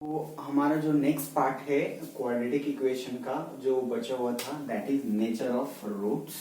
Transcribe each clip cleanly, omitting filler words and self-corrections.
तो हमारा जो नेक्स्ट पार्ट है क्वाड्रेटिक इक्वेशन का जो बचा हुआ था that is nature of roots.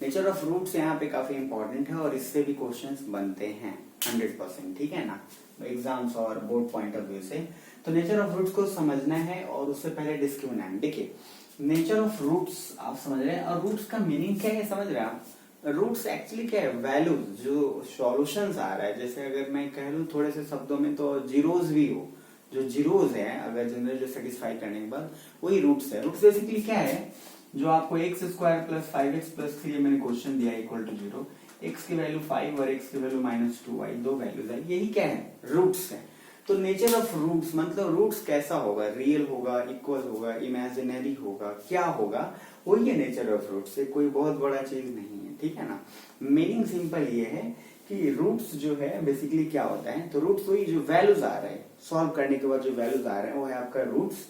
Nature of roots यहाँ पे काफी इंपॉर्टेंट है और इससे भी क्वेश्चंस बनते हैं 100%, ठीक है ना, एग्जाम्स और बोर्ड पॉइंट ऑफ व्यू से। तो नेचर ऑफ रूट्स को समझना है और उससे पहले डिस्क्रिमिनेंट देखिए। नेचर ऑफ रूट्स आप समझ रहे हैं और रूट्स का मीनिंग क्या है समझ रहे हैं आप। रूट्स एक्चुअली क्या है, वैल्यूज जो सॉल्यूशंस आ रहा है। जैसे अगर मैं कह लूं थोड़े से शब्दों में तो जीरोज भी हो, जो जीरोज है अगर जनरल जो सेटिस्फाई करने के बाद वही रूट्स है। रूट्स बेसिकली क्या है, जो आपको x square plus 5x plus 3 मैंने क्वेश्चन दिया इक्वल टू 0, एक्स की वैल्यू 5 और एक्स की वैल्यू -2y, दो वैल्यूज है, यही क्या है, रूट्स है। तो नेचर ऑफ रूट्स मतलब रूट्स कैसा होगा, रियल होगा, इक्वल होगा, इमेजिनरी होगा, क्या होगा, वही है नेचर ऑफ रूट्स। कोई बहुत बड़ा चीज नहीं है, ठीक है ना। मीनिंग सिंपल ये है कि रूट्स जो है बेसिकली क्या होता है, तो रूट्स वही जो वैल्यूज आ रहे हैं सॉल्व करने के बाद जो वैल्यूज आ रहे हैं वो है आपका रूट्स।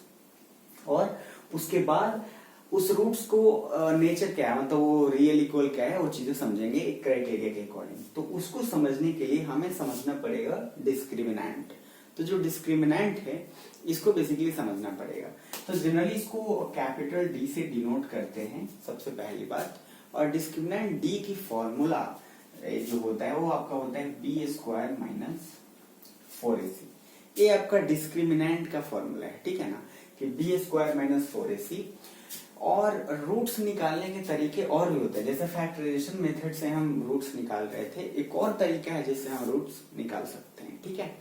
और उसके बाद उस रूट्स को नेचर क्या है, मतलब वो रियल इक्वल क्या है, वो चीजें समझेंगे एक क्राइटेरिया के अकॉर्डिंग। तो उसको समझने के लिए हमें समझना पड़ेगा डिस्क्रिमिनेंट। तो जो डिस्क्रिमिनेंट है इसको बेसिकली समझना पड़ेगा। तो जनरली इसको कैपिटल डी से डिनोट करते हैं सबसे पहली बात। और डिस्क्रिमिनेंट डी की फॉर्मूला जो होता है वो आपका होता है बी स्क्वायर माइनस 4ac। ये आपका डिस्क्रिमिनेंट का फॉर्मूला है, ठीक है ना, कि बी स्क्वायर माइनस 4ac। और रूट्स निकालने के तरीके और भी होते हैं, जैसे फैक्टराइजेशन मेथड से हम रूट्स निकाल रहे थे, एक और तरीका है जिससे हम रूट्स निकाल सकते हैं, ठीक है।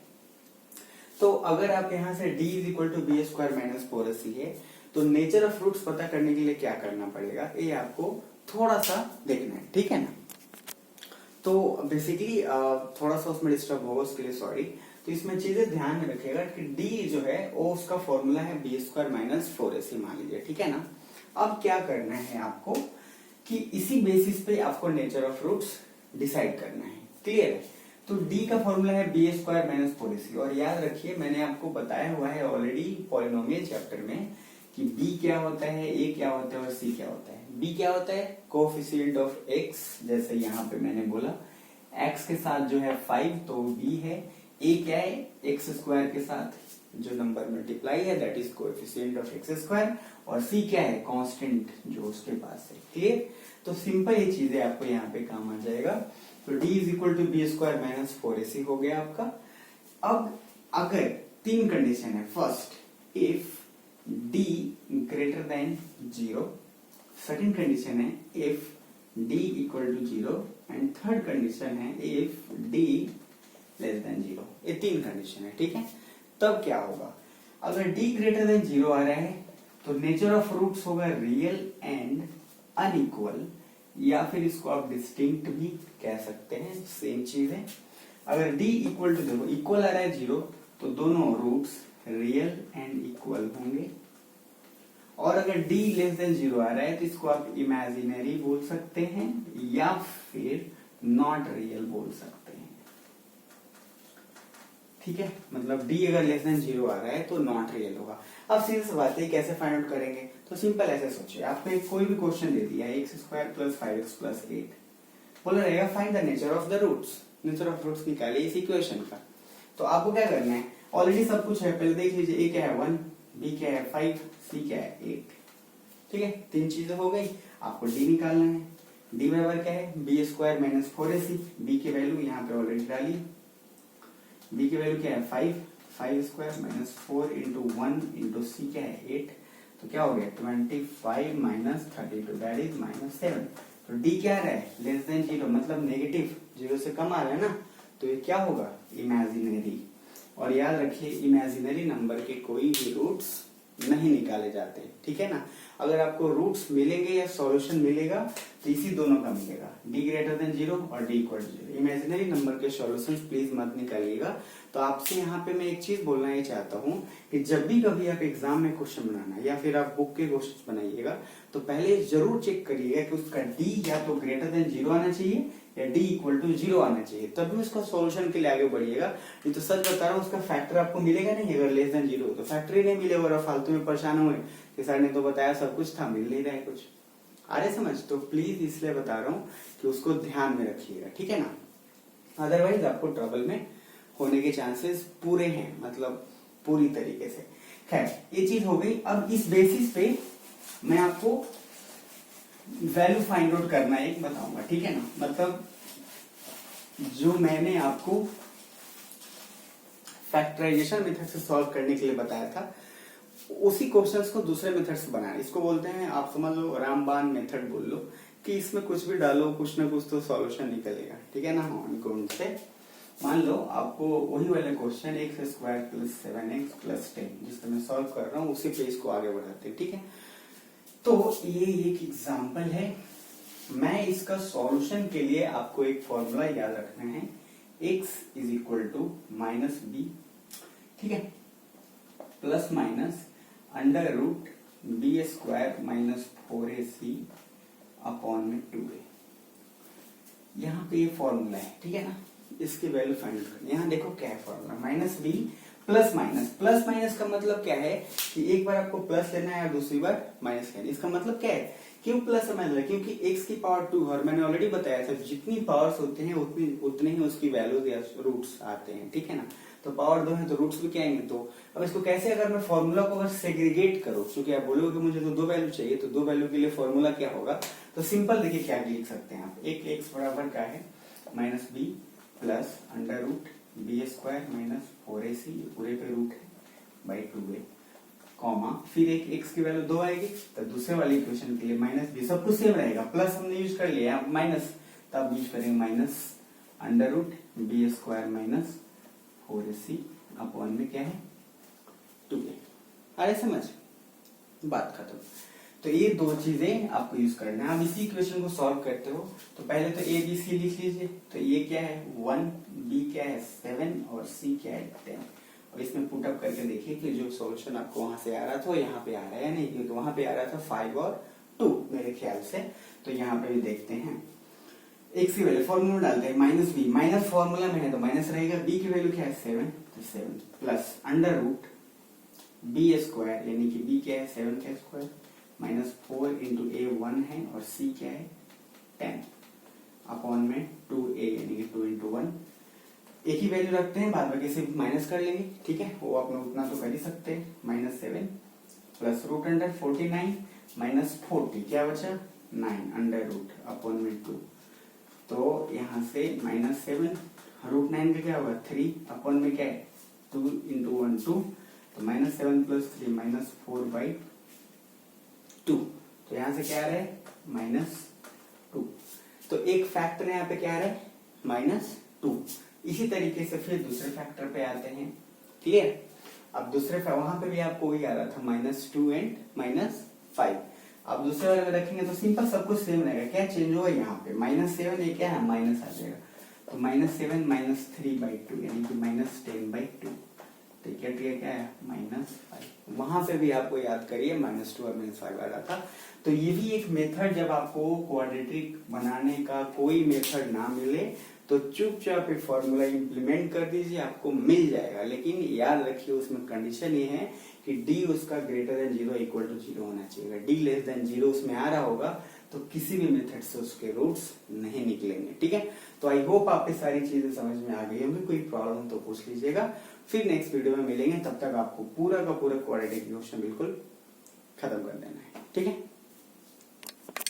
तो अगर आप यहाँ से d is equal to B square minus 4ac है, तो नेचर ऑफ रूट्स पता करने के लिए क्या करना पड़ेगा, ये आपको थोड़ा सा देखना है, ठीक है ना। तो बेसिकली थोड़ा सा उसमें डिस्टर्ब होगा, उसके लिए सॉरी। तो इसमें चीजें ध्यान में रखिएगा कि d जो है वो उसका फॉर्मूला है बी स्क्वायर माइनस 4ac मान लीजिए, ठीक है ना। अब क्या करना है आपको कि इसी बेसिस पे आपको नेचर ऑफ रूट्स डिसाइड करना है, क्लियर है। तो d का फॉर्मूला है बी स्क्वायर माइनस 4ac। और याद रखिए मैंने आपको बताया हुआ है ऑलरेडी पॉलिनोमियल चैप्टर में कि b क्या होता है, a क्या होता है और c क्या होता है। b क्या होता है, कोएफिशिएंट ऑफ x, जैसे यहाँ पे मैंने बोला x के साथ जो है 5 तो b है। a क्या है, एक्स स्क्वायर के साथ जो नंबर मल्टीप्लाई है that is coefficient of x square. और c क्या है, कांस्टेंट जो उसके पास है, क्लियर। तो सिंपल ये चीजें आपको यहाँ पे काम आ जाएगा। तो d is equal to B square minus 4ac हो गया आपका। अब अगर तीन कंडीशन है, first if d greater than 0, second condition है if d equal to 0 and third condition है इफ d लेस देन 0। ये तीन कंडीशन है, ठीक है। तब क्या होगा, अगर d ग्रेटर देन 0 आ रहा है तो नेचर ऑफ रूट्स होगा रियल एंड अनइक्वल, या फिर इसको आप डिस्टिंक्ट भी कह सकते हैं, सेम चीज है। अगर d इक्वल टू 0 इक्वल आ रहा है 0 तो दोनों रूट्स रियल एंड इक्वल होंगे। और अगर d लेस देन 0 आ रहा है तो इसको आप इमेजिनरी बोल सकते हैं या फिर नॉट रियल बोल सकते हैं, ठीक है। मतलब d अगर लेस देन 0 आ रहा है तो नॉट रियल होगा। अब सीधी सी बात है कैसे फाइंड आउट करेंगे, तो सिंपल ऐसे सोचिए, आपको एक कोई भी क्वेश्चन दे दिया है x square plus 5x plus 8, बोला रहेगा find the nature of the roots. Nature of roots निकालिए इस इक्वेशन का। तो आपको क्या करना है, ऑलरेडी सब कुछ है, पहले देख लीजिए a क्या है 1, b क्या है 5, c क्या है 8, ठीक है। तीन चीजें हो गई, आपको d निकालना है। d बराबर क्या है, b square minus 4ac, b की वैल्यू यहाँ पे ऑलरेडी डाली, b की वैल्यू क्या है 5 square minus 4 into 1 into c क्या है 8, तो क्या हो गया 25 माइनस 32 दैट इज -7। तो d क्या आ रहा है, लेस देन 0 मतलब नेगेटिव, 0 से कम आ रहा है ना, तो ये क्या होगा, इमेजिनरी। और याद रखिए इमेजिनरी नंबर के कोई भी रूट्स नहीं निकाले जाते, ठीक है ना। अगर आपको रूट्स मिलेंगे या सॉल्यूशन मिलेगा तो इसी दोनों का मिलेगा, d ग्रेटर देन 0 और d equal to 0। Imaginary number के सॉल्यूशंस प्लीज मत निकालिएगा। तो आपसे यहाँ पे मैं एक चीज बोलना ये चाहता हूँ कि जब भी कभी आप एग्जाम में क्वेश्चन बनाना या फिर आप बुक के क्वेश्चन बनाइएगा तो पहले जरूर चेक करिएगा कि उसका d या तो ग्रेटर देन 0 आना चाहिए या d इक्वल टू 0 आना चाहिए, तभी उसका सॉल्यूशन के लिए आगे बढ़िएगा। नहीं तो सच बता रहा हूँ उसका फैक्टर आपको मिलेगा नहीं, अगर लेस देन 0 तो फैक्टर ही नहीं मिलेगा और फालतू में परेशान हुए कि सर ने तो बताया सब कुछ था, मिल नहीं रहा है कुछ, आ रहे समझ। तो प्लीज इसलिए बता रहा हूँ कि उसको ध्यान में रखिएगा, ठीक है ना, अदरवाइज आपको ट्रबल में होने के चांसेस पूरे हैं, मतलब पूरी तरीके से। खैर ये चीज हो गई। अब इस बेसिस पे मैं आपको वैल्यू फाइंड आउट करना एक बताऊंगा, ठीक है ना। मतलब जो मैंने आपको फैक्टराइजेशन मेथड से सॉल्व करने के लिए बताया था, उसी क्वेश्चंस को दूसरे मेथड से बनाना, इसको बोलते हैं, आप समझ लो रामबाण मेथड बोल लो, कि इसमें कुछ भी डालो कुछ ना कुछ तो सॉल्यूशन निकलेगा, ठीक है ना। हाँ से मान लो आपको वही वाले क्वेश्चन x² + 7x + 10 जिसको मैं सॉल्व कर रहा हूँ, उसी पे इसको आगे बढ़ाते हैं, ठीक है। तो ये एक एग्जांपल है। मैं इसका सॉल्यूशन के लिए आपको एक फॉर्मूला याद रखना है, x = -b, ठीक है, plus minus √b² - 4ac upon में 2a। यहाँ पे ये फॉर्मूला है, ठीक है ना। इसकी वैल्यू फाइंड करनी है। यहाँ देखो क्या है formula, -b plus minus. Plus minus का मतलब क्या है कि एक बार आपको प्लस लेना है और दूसरी बार माइनस लेना है। इसका मतलब क्या है, क्यों प्लस समझ रहे, क्योंकि x की पावर 2, और मैंने ऑलरेडी बताया था जितनी पावर्स होते हैं उतने ही उसकी वैल्यूज या रूट्स आते हैं, ठीक है ना। तो पावर 2 है तो रूट्स भी क्या आएंगे 2। अब इसको कैसे, अगर मैं फॉर्मूला को अगर सेग्रीगेट करूं, क्योंकि आप बोलोगे मुझे तो 2 वैल्यू चाहिए, तो 2 वैल्यू के लिए फॉर्मूला क्या होगा, तो सिंपल देखिए क्या लिख सकते हैं आप। एक x बराबर क्या है -b प्लस √b² - 4ac, पूरे पे रूट है, बाई 2a, कॉमा, फिर एक x की वैल्यू 2 आएगी, तो दूसरे वाली इक्वेशन के लिए -b, सब कुछ सेम रहेगा, प्लस हमने यूज कर लिया, माइनस तब यूज करेंगे -√b² - 4ac अपॉन में क्या है 2a। अरे समझ, बात खत्म। तो ये 2 चीजें आपको यूज करना है। आप इसी इक्वेशन को सॉल्व करते हो तो पहले तो a b c लिख लीजिए। तो ये क्या है 1, b क्या है 7 और c क्या है 10। और इसमें पुट अप करके देखिए कि जो सॉल्यूशन आपको वहां से आ रहा था यहाँ पे आ रहा है या नहीं, क्योंकि वहां पे आ रहा था 5 और 2 मेरे ख्याल से। तो यहाँ पे भी देखते हैं, x की वैल्यू फॉर्मूला डालते हैं -b, माइनस फॉर्मूला में है तो माइनस रहेगा, b की वैल्यू क्या है 7, तो 7 प्लस √b² यानी कि b क्या है 7 का स्क्वायर -4 × a 1 है और c क्या है 10 अपॉन में 2a यानी कि 2 × 1। एक ही वैल्यू रखते हैं, बाद बाकी से माइनस कर लेंगे, ठीक है, वो आप लोग उतना तो कर ही सकते हैं। -7 प्लस √49 -40 क्या बचा 9 अपॉन में 2। तो यहाँ से -7 √9 का क्या होगा 3 अपॉन में क्या है 2 × 1 2, तो -7 + 3 -4/2। तो यहाँ से क्या आ रहा है -2। तो एक फैक्टर यहाँ पे क्या आ रहा है -2। इसी तरीके से फिर दूसरे फैक्टर पे आते हैं, क्लियर। अब दूसरे वहां पे भी आपको वही आ रहा था -2 एंड -5। अब दूसरे वाले में रखेंगे तो सिंपल सब कुछ सेम रहेगा, क्या चेंज होगा यहाँ पे -7, ये क्या है माइनस आ जाएगा, तो -7 - 3/2 यानी कि -10/2। तो क्या है -5। वहां पे भी आपको याद करिए -2 और -5 आ रहा था। तो ये भी एक मेथड, जब आपको क्वाड्रेटिक बनाने का कोई मेथड ना मिले तो चुपचाप एक फॉर्मूला इंप्लीमेंट कर दीजिए, आपको मिल जाएगा। लेकिन याद रखिए उसमें कंडीशन ये है कि d उसका ग्रेटर देन 0 इक्वल टू 0 होना चाहिए। d लेस देन 0 उसमें आ रहा होगा तो किसी भी मेथड से उसके रूट्स नहीं निकलेंगे, ठीक है। तो आई होप आपकी सारी चीजें समझ में आ गई होंगी। कोई प्रॉब्लम तो पूछ लीजिएगा, फिर नेक्स्ट वीडियो में मिलेंगे। तब तक आपको पूरा का पूरा क्वाड्रेटिक इक्वेशन बिल्कुल खत्म कर देना है, ठीक है।